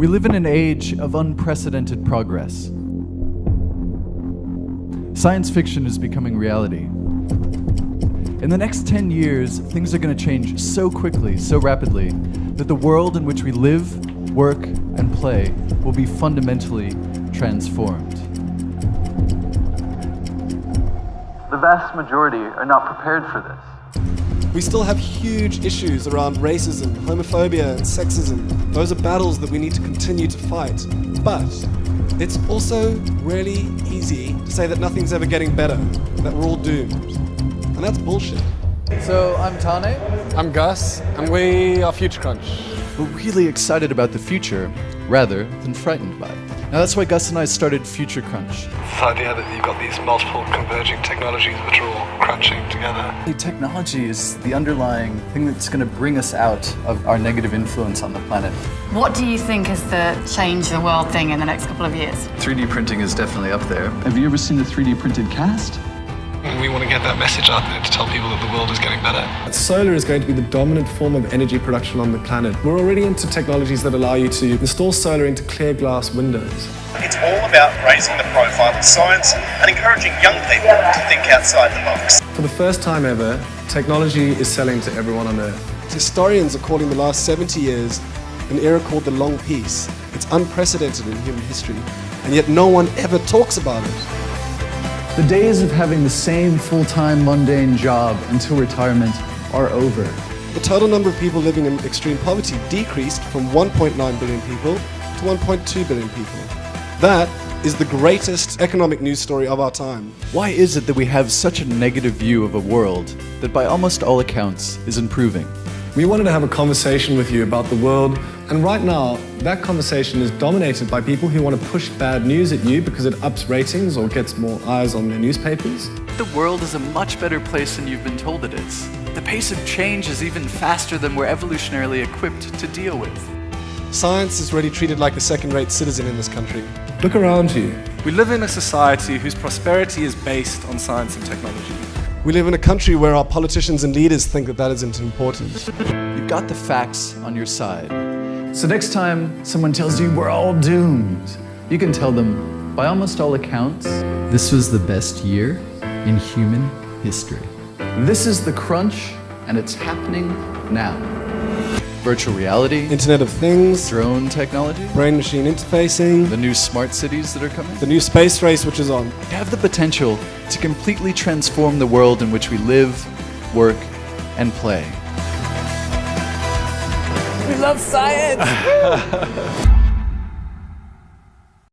We live in an age of unprecedented progress. Science fiction is becoming reality. In the next 10 years, things are going to change so quickly, so rapidly, that the world in which we live, work, and play will be fundamentally transformed. The vast majority are not prepared for this. We still have huge issues around racism, homophobia, and sexism. Those are battles that we need to continue to fight. But it's also really easy to say that nothing's ever getting better, that we're all doomed. And that's bullshit. So I'm Tane. I'm Gus, and we are Future Crunch. We're really excited about the future, rather than frightened by it. Now that's why Gus and I started Future Crunch. This idea that you've got these multiple converging technologies which are all crunching together. Technology is the underlying thing that's going to bring us out of our negative influence on the planet. What do you think is the change the world thing in the next couple of years? 3D printing is definitely up there. Have you ever seen a 3D printed cast? And we want to get that message out there to tell people that the world is getting better. Solar is going to be the dominant form of energy production on the planet. We're already into technologies that allow you to install solar into clear glass windows. It's all about raising the profile of science and encouraging young people to think outside the box. For the first time ever, technology is selling to everyone on Earth. Historians are calling the last 70 years an era called the Long Peace. It's unprecedented in human history, and yet no one ever talks about it. The days of having the same full-time mundane job until retirement are over. The total number of people living in extreme poverty decreased from 1.9 billion people to 1.2 billion people. That is the greatest economic news story of our time. Why is it that we have such a negative view of a world that by almost all accounts is improving? We wanted to have a conversation with you about the world, and right now, that conversation is dominated by people who want to push bad news at you because it ups ratings or gets more eyes on their newspapers. The world is a much better place than you've been told it is. The pace of change is even faster than we're evolutionarily equipped to deal with. Science is really treated like a second-rate citizen in this country. Look around you. We live in a society whose prosperity is based on science and technology. We live in a country where our politicians and leaders think that isn't important. You've got the facts on your side. So next time someone tells you we're all doomed, you can tell them, by almost all accounts, this was the best year in human history. This is the crunch, and it's happening now. Virtual reality, Internet of Things, drone technology, brain-machine interfacing, the new smart cities that are coming. the new space race which is on. They have the potential to completely transform the world in which we live, work, and play. We love science!